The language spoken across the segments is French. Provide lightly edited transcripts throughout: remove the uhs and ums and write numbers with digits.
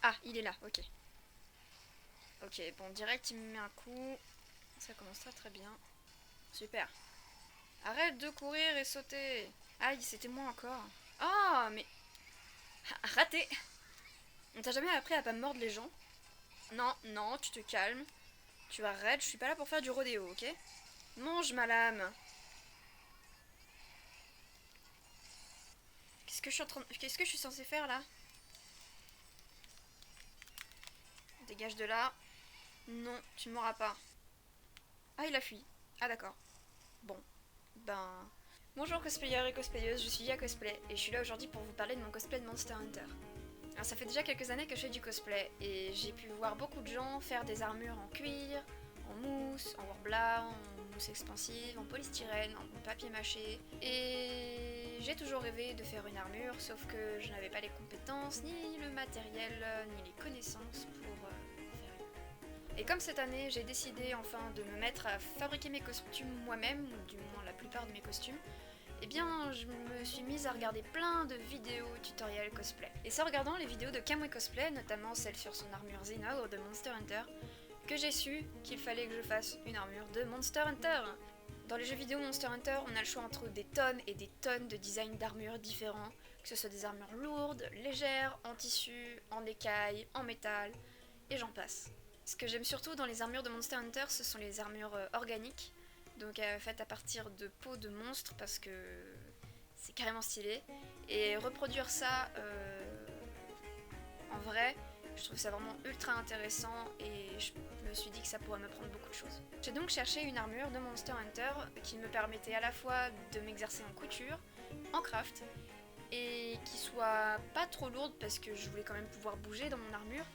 Ah, il est là, ok. Ok, bon, direct, il me met un coup. Ça commence très très bien. Super. Arrête de courir et sauter. Aïe, c'était moi encore. Oh, mais... Raté. On t'a jamais appris à pas mordre les gens? Non, non, tu te calmes. Tu arrêtes, je suis pas là pour faire du rodéo, ok? Mange ma lame. Qu'est-ce que je suis censée faire là? Dégage de là. Non, tu ne m'auras pas. Ah, il a fui. Ah, d'accord. Bon, ben... Bonjour cosplayers et cosplayeuses, je suis Ya Cosplay et je suis là aujourd'hui pour vous parler de mon cosplay de Monster Hunter. Alors ça fait déjà quelques années que je fais du cosplay et j'ai pu voir beaucoup de gens faire des armures en cuir, en mousse, en Worbla, en mousse expansive, en polystyrène, en papier mâché. Et j'ai toujours rêvé de faire une armure, sauf que je n'avais pas les compétences, ni le matériel, ni les connaissances pour en faire une. Et comme cette année j'ai décidé enfin de me mettre à fabriquer mes costumes moi-même, ou du moins la plupart de mes costumes, eh bien, je me suis mise à regarder plein de vidéos tutoriels cosplay. Et c'est en regardant les vidéos de Kamui Cosplay, notamment celle sur son armure Xehanort de Monster Hunter, que j'ai su qu'il fallait que je fasse une armure de Monster Hunter. Dans les jeux vidéo Monster Hunter, on a le choix entre des tonnes et des tonnes de designs d'armures différents, que ce soit des armures lourdes, légères, en tissu, en écaille, en métal, et j'en passe. Ce que j'aime surtout dans les armures de Monster Hunter, ce sont les armures organiques, donc faites à partir de peau de monstres parce que c'est carrément stylé. Et reproduire ça en vrai, je trouve ça vraiment ultra intéressant et je me suis dit que ça pourrait me prendre beaucoup de choses. J'ai donc cherché une armure de Monster Hunter qui me permettait à la fois de m'exercer en couture, en craft, et qui soit pas trop lourde parce que je voulais quand même pouvoir bouger dans mon armure,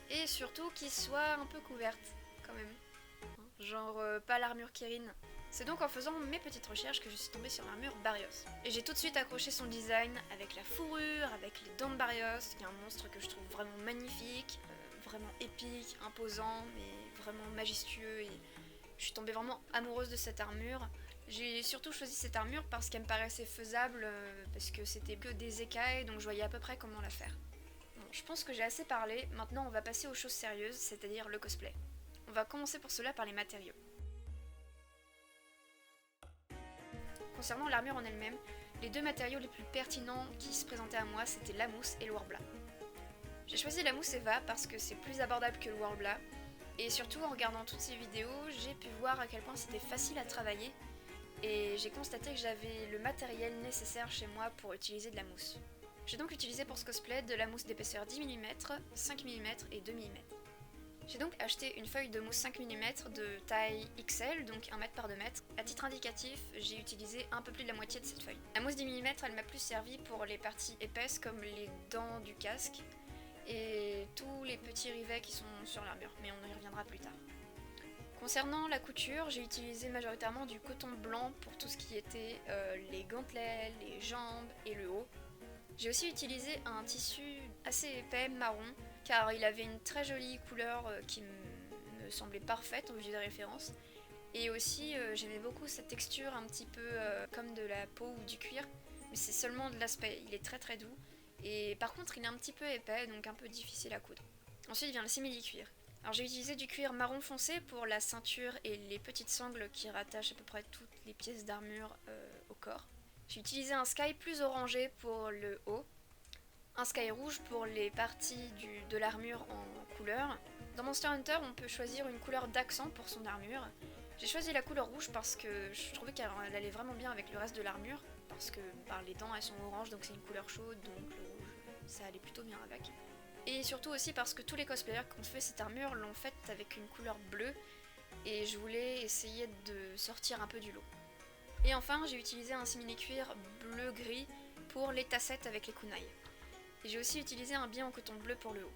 et surtout qui soit un peu couverte quand même. Genre pas l'armure Kirin. C'est donc en faisant mes petites recherches que je suis tombée sur l'armure Barrios. Et j'ai tout de suite accroché son design avec la fourrure, avec les dents de Barrios, qui est un monstre que je trouve vraiment magnifique, vraiment épique, imposant, mais vraiment majestueux. Et je suis tombée vraiment amoureuse de cette armure. J'ai surtout choisi cette armure parce qu'elle me paraissait faisable, parce que c'était que des écailles, donc je voyais à peu près comment la faire. Bon, je pense que j'ai assez parlé, maintenant on va passer aux choses sérieuses, c'est-à-dire le cosplay. On va commencer pour cela par les matériaux. Concernant l'armure en elle-même, les deux matériaux les plus pertinents qui se présentaient à moi, c'était la mousse et le Worbla. J'ai choisi la mousse Eva parce que c'est plus abordable que le Worbla, et surtout en regardant toutes ces vidéos, j'ai pu voir à quel point c'était facile à travailler, et j'ai constaté que j'avais le matériel nécessaire chez moi pour utiliser de la mousse. J'ai donc utilisé pour ce cosplay de la mousse d'épaisseur 10 mm, 5 mm et 2 mm. J'ai donc acheté une feuille de mousse 5 mm de taille XL, donc 1 mètre par 2 mètres. À titre indicatif, j'ai utilisé un peu plus de la moitié de cette feuille. La mousse 10 mm, elle m'a plus servi pour les parties épaisses comme les dents du casque et tous les petits rivets qui sont sur l'armure, mais on y reviendra plus tard. Concernant la couture, j'ai utilisé majoritairement du coton blanc pour tout ce qui était les gantelets, les jambes et le haut. J'ai aussi utilisé un tissu assez épais, marron, car il avait une très jolie couleur qui me semblait parfaite au vu des références. Et aussi, j'aimais beaucoup cette texture un petit peu comme de la peau ou du cuir, mais c'est seulement de l'aspect, il est très très doux. Et par contre, il est un petit peu épais, donc un peu difficile à coudre. Ensuite vient le simili-cuir. Alors j'ai utilisé du cuir marron foncé pour la ceinture et les petites sangles qui rattachent à peu près toutes les pièces d'armure au corps. J'ai utilisé un sky plus orangé pour le haut, un sky rouge pour les parties de l'armure en couleur. Dans Monster Hunter, on peut choisir une couleur d'accent pour son armure. J'ai choisi la couleur rouge parce que je trouvais qu'elle allait vraiment bien avec le reste de l'armure, parce que les dents elles sont oranges donc c'est une couleur chaude, donc le rouge ça allait plutôt bien avec. Et surtout aussi parce que tous les cosplayers qui ont fait cette armure l'ont faite avec une couleur bleue, et je voulais essayer de sortir un peu du lot. Et enfin, j'ai utilisé un simili-cuir bleu-gris pour les tassettes avec les kunai. Et j'ai aussi utilisé un biais en coton bleu pour le haut.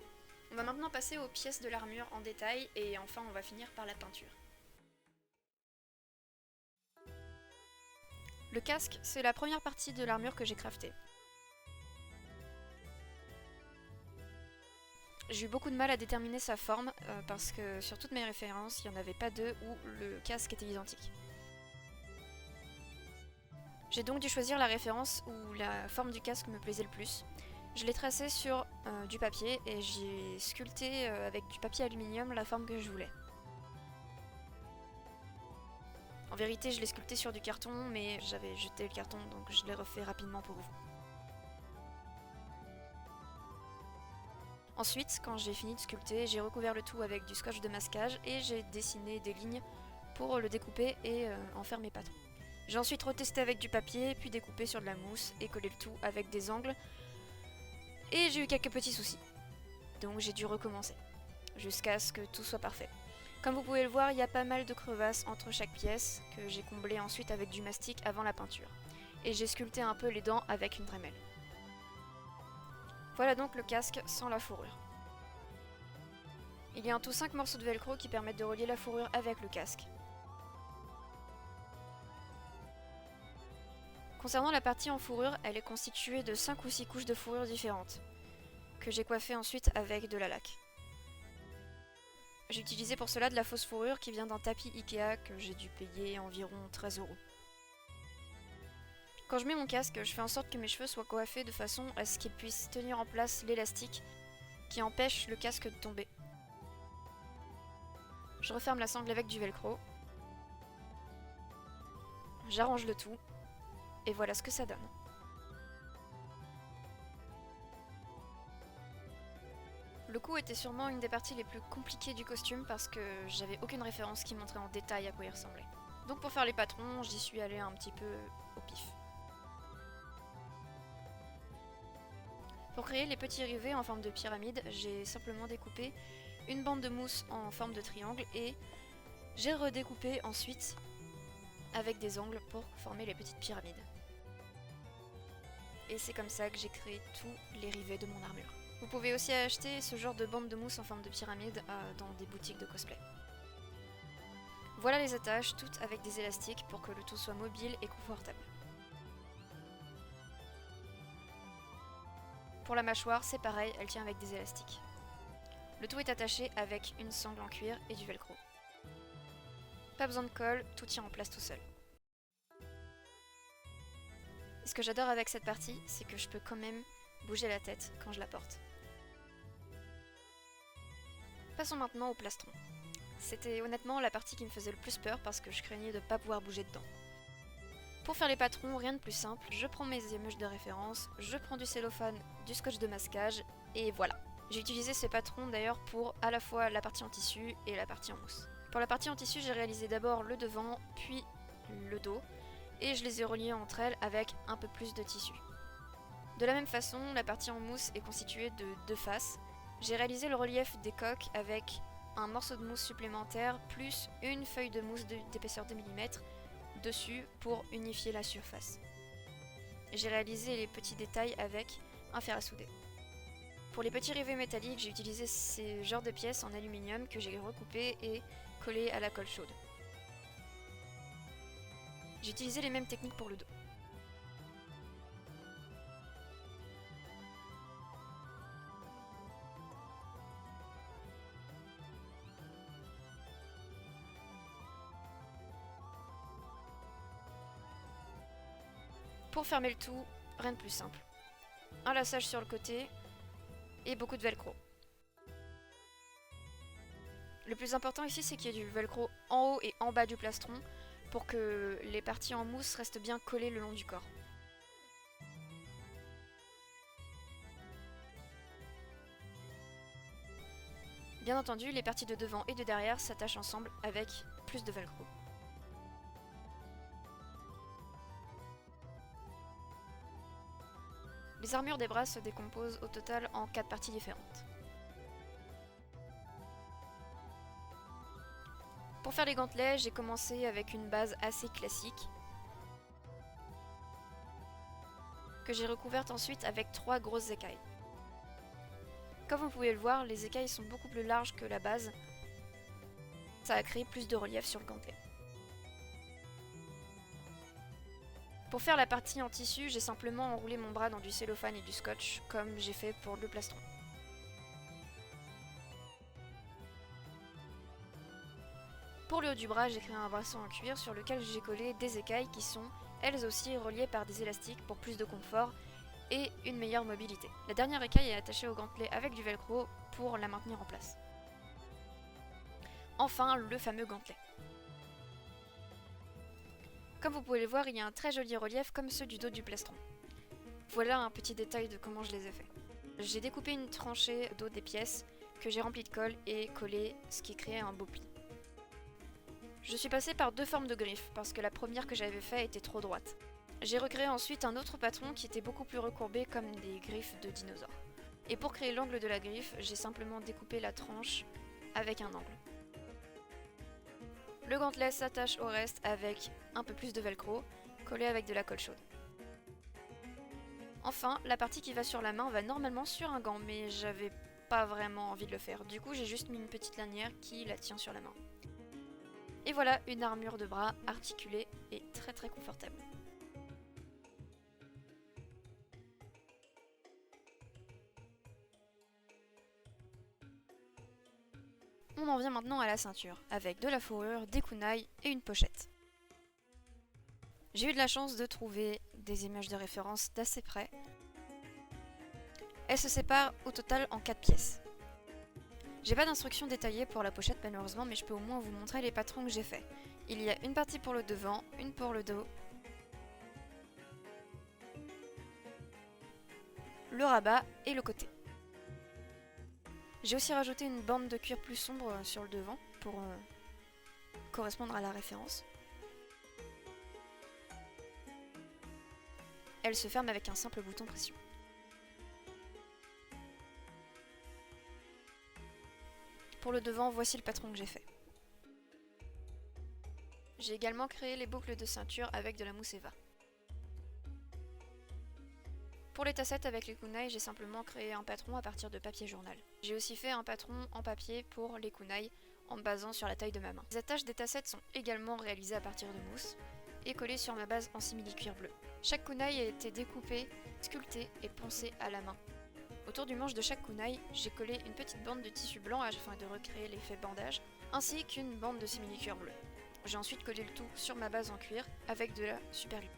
On va maintenant passer aux pièces de l'armure en détail, et enfin on va finir par la peinture. Le casque, c'est la première partie de l'armure que j'ai craftée. J'ai eu beaucoup de mal à déterminer sa forme, parce que sur toutes mes références, il n'y en avait pas deux où le casque était identique. J'ai donc dû choisir la référence où la forme du casque me plaisait le plus. Je l'ai tracé sur du papier et j'ai sculpté avec du papier aluminium la forme que je voulais. En vérité, je l'ai sculpté sur du carton, mais j'avais jeté le carton, donc je l'ai refait rapidement pour vous. Ensuite, quand j'ai fini de sculpter, j'ai recouvert le tout avec du scotch de masquage et j'ai dessiné des lignes pour le découper et en faire mes patrons. J'ai ensuite retesté avec du papier, puis découpé sur de la mousse et collé le tout avec des angles. Et j'ai eu quelques petits soucis. Donc j'ai dû recommencer, jusqu'à ce que tout soit parfait. Comme vous pouvez le voir, il y a pas mal de crevasses entre chaque pièce, que j'ai comblé ensuite avec du mastic avant la peinture. Et j'ai sculpté un peu les dents avec une Dremel. Voilà donc le casque sans la fourrure. Il y a en tout 5 morceaux de velcro qui permettent de relier la fourrure avec le casque. Concernant la partie en fourrure, elle est constituée de 5 ou 6 couches de fourrure différentes, que j'ai coiffées ensuite avec de la laque. J'ai utilisé pour cela de la fausse fourrure qui vient d'un tapis Ikea que j'ai dû payer environ 13 €. Quand je mets mon casque, je fais en sorte que mes cheveux soient coiffés de façon à ce qu'ils puissent tenir en place l'élastique qui empêche le casque de tomber. Je referme la sangle avec du velcro. J'arrange le tout. Et voilà ce que ça donne. Le cou était sûrement une des parties les plus compliquées du costume parce que j'avais aucune référence qui montrait en détail à quoi il ressemblait. Donc pour faire les patrons, j'y suis allée un petit peu au pif. Pour créer les petits rivets en forme de pyramide, j'ai simplement découpé une bande de mousse en forme de triangle et j'ai redécoupé ensuite avec des angles pour former les petites pyramides. Et c'est comme ça que j'ai créé tous les rivets de mon armure. Vous pouvez aussi acheter ce genre de bande de mousse en forme de pyramide dans des boutiques de cosplay. Voilà les attaches, toutes avec des élastiques pour que le tout soit mobile et confortable. Pour la mâchoire, c'est pareil, elle tient avec des élastiques. Le tout est attaché avec une sangle en cuir et du velcro. Pas besoin de colle, tout tient en place tout seul. Et ce que j'adore avec cette partie, c'est que je peux quand même bouger la tête quand je la porte. Passons maintenant au plastron. C'était honnêtement la partie qui me faisait le plus peur parce que je craignais de ne pas pouvoir bouger dedans. Pour faire les patrons, rien de plus simple, je prends mes émeuches de référence, je prends du cellophane, du scotch de masquage, et voilà. J'ai utilisé ces patrons d'ailleurs pour à la fois la partie en tissu et la partie en mousse. Pour la partie en tissu, j'ai réalisé d'abord le devant, puis le dos, et je les ai reliés entre elles avec un peu plus de tissu. De la même façon, la partie en mousse est constituée de 2 faces. J'ai réalisé le relief des coques avec un morceau de mousse supplémentaire plus une feuille de mousse d'épaisseur de 2 mm dessus pour unifier la surface. J'ai réalisé les petits détails avec un fer à souder. Pour les petits rivets métalliques, j'ai utilisé ces genres de pièces en aluminium que j'ai recoupées et collées à la colle chaude. J'ai utilisé les mêmes techniques pour le dos. Pour fermer le tout, rien de plus simple. Un laçage sur le côté et beaucoup de velcro. Le plus important ici, c'est qu'il y ait du velcro en haut et en bas du plastron pour que les parties en mousse restent bien collées le long du corps. Bien entendu, les parties de devant et de derrière s'attachent ensemble avec plus de velcro. Les armures des bras se décomposent au total en 4 parties différentes. Pour faire les gantelets, j'ai commencé avec une base assez classique que j'ai recouverte ensuite avec 3 grosses écailles. Comme vous pouvez le voir, les écailles sont beaucoup plus larges que la base. Ça a créé plus de relief sur le gantelet. Pour faire la partie en tissu, j'ai simplement enroulé mon bras dans du cellophane et du scotch, comme j'ai fait pour le plastron. Pour le haut du bras, j'ai créé un bracelet en cuir sur lequel j'ai collé des écailles qui sont, elles aussi, reliées par des élastiques pour plus de confort et une meilleure mobilité. La dernière écaille est attachée au gantelet avec du velcro pour la maintenir en place. Enfin, le fameux gantelet. Comme vous pouvez le voir, il y a un très joli relief comme ceux du dos du plastron. Voilà un petit détail de comment je les ai faits. J'ai découpé une tranchée d'eau des pièces que j'ai remplie de colle et collé, ce qui crée un beau pli. Je suis passée par deux formes de griffes parce que la première que j'avais faite était trop droite. J'ai recréé ensuite un autre patron qui était beaucoup plus recourbé comme des griffes de dinosaures. Et pour créer l'angle de la griffe, j'ai simplement découpé la tranche avec un angle. Le gantelet s'attache au reste avec un peu plus de velcro, collé avec de la colle chaude. Enfin, la partie qui va sur la main va normalement sur un gant, mais j'avais pas vraiment envie de le faire. Du coup, j'ai juste mis une petite lanière qui la tient sur la main. Et voilà une armure de bras articulée et très très confortable. On en vient maintenant à la ceinture, avec de la fourrure, des kunai et une pochette. J'ai eu de la chance de trouver des images de référence d'assez près. Elles se séparent au total en 4 pièces. J'ai pas d'instructions détaillées pour la pochette malheureusement, mais je peux au moins vous montrer les patrons que j'ai faits. Il y a une partie pour le devant, une pour le dos, le rabat et le côté. J'ai aussi rajouté une bande de cuir plus sombre sur le devant pour correspondre à la référence. Elle se ferme avec un simple bouton pression. Pour le devant, voici le patron que j'ai fait. J'ai également créé les boucles de ceinture avec de la mousse Eva. Pour les tassettes avec les kunai, j'ai simplement créé un patron à partir de papier journal. J'ai aussi fait un patron en papier pour les kunai en me basant sur la taille de ma main. Les attaches des tassettes sont également réalisées à partir de mousse et collées sur ma base en simili-cuir bleu. Chaque kunai a été découpé, sculpté et poncé à la main. Autour du manche de chaque kunai, j'ai collé une petite bande de tissu blanc afin de recréer l'effet bandage, ainsi qu'une bande de simili-cuir bleu. J'ai ensuite collé le tout sur ma base en cuir avec de la super glue.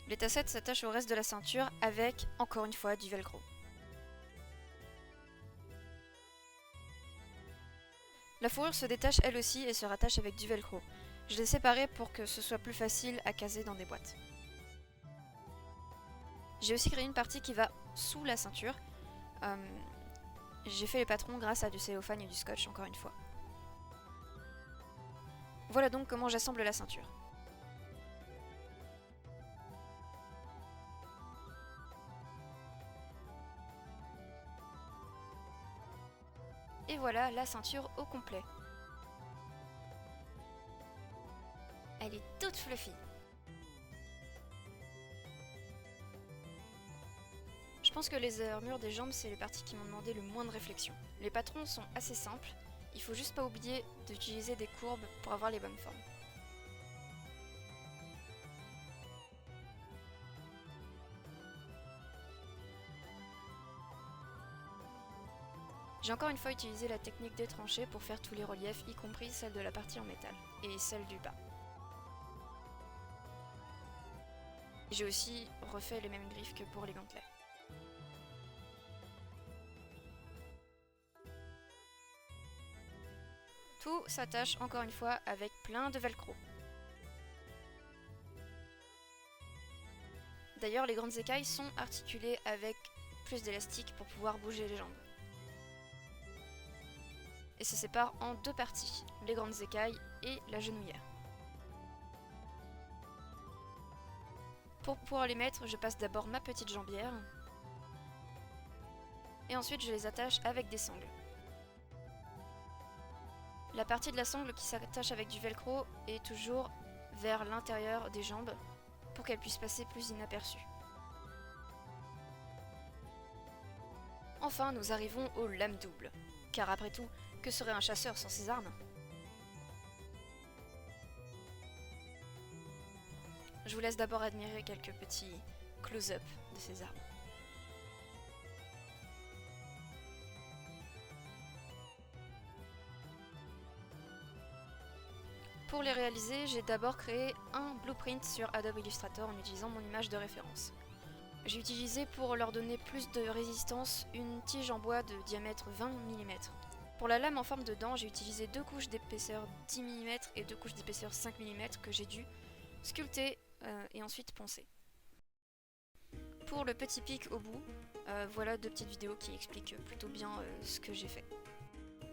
Les tassettes s'attachent au reste de la ceinture avec, encore une fois, du velcro. La fourrure se détache elle aussi et se rattache avec du velcro. Je l'ai séparée pour que ce soit plus facile à caser dans des boîtes. J'ai aussi créé une partie qui va sous la ceinture. J'ai fait les patrons grâce à du cellophane et du scotch, encore une fois. Voilà donc comment j'assemble la ceinture. Et voilà la ceinture au complet. Elle est toute fluffy. Je pense que les armures des jambes, c'est les parties qui m'ont demandé le moins de réflexion. Les patrons sont assez simples, il faut juste pas oublier d'utiliser des courbes pour avoir les bonnes formes. J'ai encore une fois utilisé la technique des tranchées pour faire tous les reliefs, y compris celle de la partie en métal et celle du bas. J'ai aussi refait les mêmes griffes que pour les gantelets. Tout s'attache encore une fois avec plein de velcro. D'ailleurs, les grandes écailles sont articulées avec plus d'élastique pour pouvoir bouger les jambes. Et se sépare en deux parties, les grandes écailles et la genouillère. Pour pouvoir les mettre, je passe d'abord ma petite jambière et ensuite je les attache avec des sangles. La partie de la sangle qui s'attache avec du velcro est toujours vers l'intérieur des jambes pour qu'elle puisse passer plus inaperçue. Enfin, nous arrivons aux lames doubles, car après tout, que serait un chasseur sans ses armes ? Je vous laisse d'abord admirer quelques petits close-up de ces armes. Pour les réaliser, j'ai d'abord créé un blueprint sur Adobe Illustrator en utilisant mon image de référence. J'ai utilisé pour leur donner plus de résistance une tige en bois de diamètre 20 mm. Pour la lame en forme de dent, j'ai utilisé 2 couches d'épaisseur 10 mm et 2 couches d'épaisseur 5 mm que j'ai dû sculpter et ensuite poncer. Pour le petit pic au bout, voilà 2 petites vidéos qui expliquent plutôt bien ce que j'ai fait.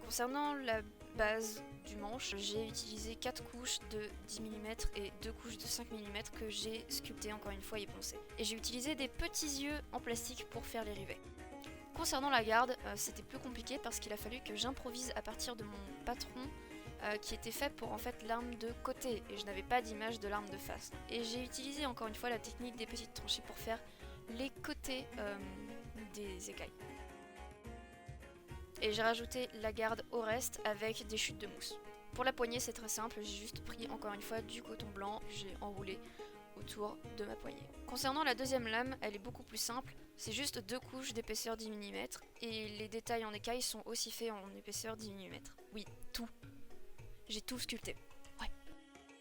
Concernant la base du manche, j'ai utilisé 4 couches de 10 mm et 2 couches de 5 mm que j'ai sculptées encore une fois et poncées. Et j'ai utilisé des petits yeux en plastique pour faire les rivets. Concernant la garde, c'était plus compliqué parce qu'il a fallu que j'improvise à partir de mon patron qui était fait pour en fait l'arme de côté et je n'avais pas d'image de l'arme de face. Et j'ai utilisé encore une fois la technique des petites tranchées pour faire les côtés des écailles. Et j'ai rajouté la garde au reste avec des chutes de mousse. Pour la poignée c'est très simple, j'ai juste pris encore une fois du coton blanc, j'ai enroulé autour de ma poignée. Concernant la deuxième lame, elle est beaucoup plus simple, c'est juste 2 couches d'épaisseur 10 mm et les détails en écaille sont aussi faits en épaisseur 10 mm. Oui, tout. J'ai tout sculpté. Ouais.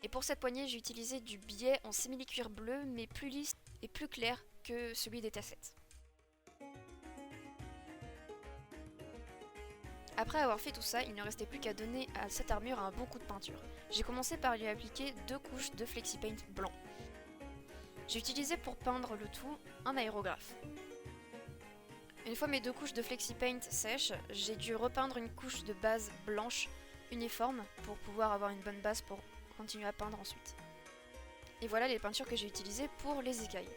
Et pour cette poignée, j'ai utilisé du biais en simili-cuir bleu mais plus lisse et plus clair que celui des tassettes. Après avoir fait tout ça, il ne restait plus qu'à donner à cette armure un bon coup de peinture. J'ai commencé par lui appliquer 2 couches de FlexiPaint blanc. J'ai utilisé pour peindre le tout un aérographe. Une fois mes 2 couches de FlexiPaint sèches, j'ai dû repeindre une couche de base blanche uniforme pour pouvoir avoir une bonne base pour continuer à peindre ensuite. Et voilà les peintures que j'ai utilisées pour les écailles.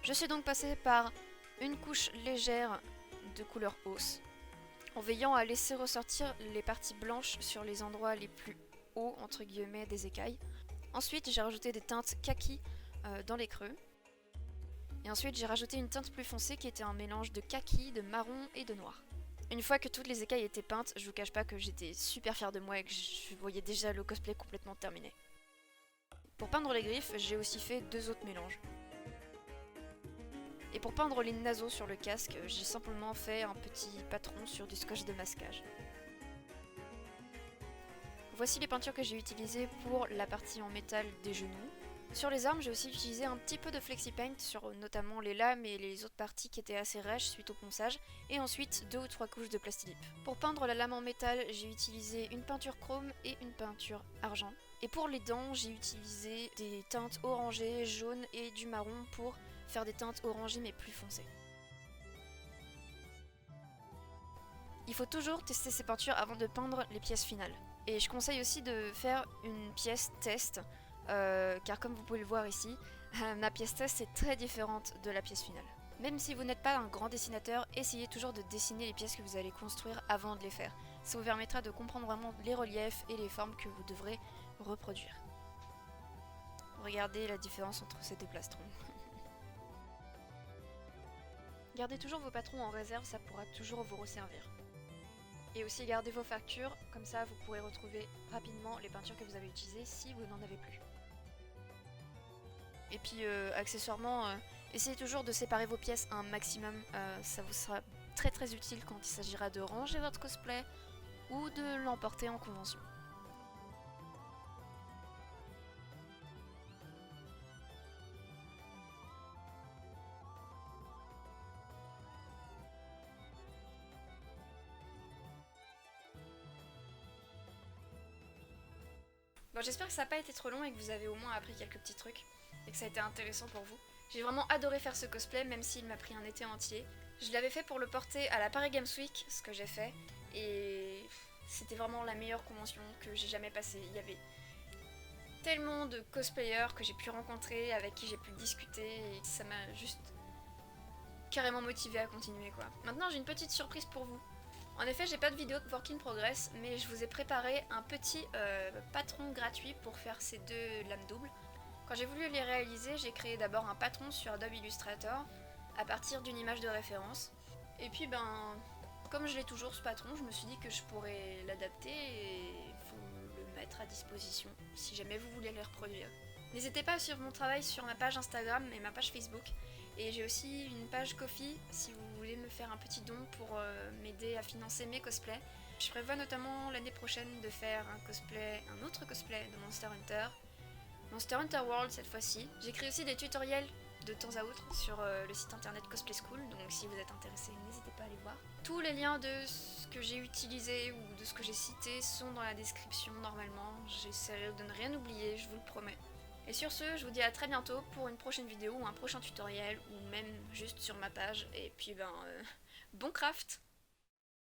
Je suis donc passée par une couche légère de couleur hausse, en veillant à laisser ressortir les parties blanches sur les endroits les plus hauts entre guillemets des écailles. Ensuite j'ai rajouté des teintes kaki dans les creux. Et ensuite j'ai rajouté une teinte plus foncée qui était un mélange de kaki, de marron et de noir. Une fois que toutes les écailles étaient peintes, je vous cache pas que j'étais super fière de moi et que je voyais déjà le cosplay complètement terminé. Pour peindre les griffes, j'ai aussi fait 2 autres mélanges. Et pour peindre les naseaux sur le casque, j'ai simplement fait un petit patron sur du scotch de masquage. Voici les peintures que j'ai utilisées pour la partie en métal des genoux. Sur les armes, j'ai aussi utilisé un petit peu de FlexiPaint sur notamment les lames et les autres parties qui étaient assez rêches suite au ponçage, et ensuite 2 ou 3 couches de Plastilip. Pour peindre la lame en métal, j'ai utilisé une peinture chrome et une peinture argent. Et pour les dents, j'ai utilisé des teintes orangées, jaunes et du marron pour faire des teintes orangées mais plus foncées. Il faut toujours tester ces peintures avant de peindre les pièces finales. Et je conseille aussi de faire une pièce test, car comme vous pouvez le voir ici, ma pièce test est très différente de la pièce finale. Même si vous n'êtes pas un grand dessinateur, essayez toujours de dessiner les pièces que vous allez construire avant de les faire. Ça vous permettra de comprendre vraiment les reliefs et les formes que vous devrez reproduire. Regardez la différence entre ces deux plastrons. Gardez toujours vos patrons en réserve, ça pourra toujours vous resservir. Et aussi gardez vos factures, comme ça vous pourrez retrouver rapidement les peintures que vous avez utilisées si vous n'en avez plus. Et puis accessoirement, essayez toujours de séparer vos pièces un maximum, ça vous sera très très utile quand il s'agira de ranger votre cosplay ou de l'emporter en convention. Bon, j'espère que ça n'a pas été trop long et que vous avez au moins appris quelques petits trucs et que ça a été intéressant pour vous. J'ai vraiment adoré faire ce cosplay, même s'il m'a pris un été entier. Je l'avais fait pour le porter à la Paris Games Week, ce que j'ai fait, et c'était vraiment la meilleure convention que j'ai jamais passée. Il y avait tellement de cosplayers que j'ai pu rencontrer, avec qui j'ai pu discuter, et ça m'a juste carrément motivée à continuer quoi. Maintenant j'ai une petite surprise pour vous. En effet, j'ai pas de vidéo de work in progress, mais je vous ai préparé un petit patron gratuit pour faire ces 2 lames doubles. Quand j'ai voulu les réaliser, j'ai créé d'abord un patron sur Adobe Illustrator à partir d'une image de référence. Et puis comme je l'ai toujours ce patron, je me suis dit que je pourrais l'adapter et vous le mettre à disposition si jamais vous voulez les reproduire. N'hésitez pas à suivre mon travail sur ma page Instagram et ma page Facebook. Et j'ai aussi une page Ko-fi si vous voulez me faire un petit don pour m'aider à financer mes cosplays. Je prévois notamment l'année prochaine de faire un autre cosplay de Monster Hunter. Monster Hunter World cette fois-ci. J'écris aussi des tutoriels de temps à autre sur le site internet Cosplay School, donc si vous êtes intéressé, n'hésitez pas à aller voir. Tous les liens de ce que j'ai utilisé ou de ce que j'ai cité sont dans la description normalement. J'essaierai de ne rien oublier, je vous le promets. Et sur ce, je vous dis à très bientôt pour une prochaine vidéo ou un prochain tutoriel ou même juste sur ma page. Et puis bon craft!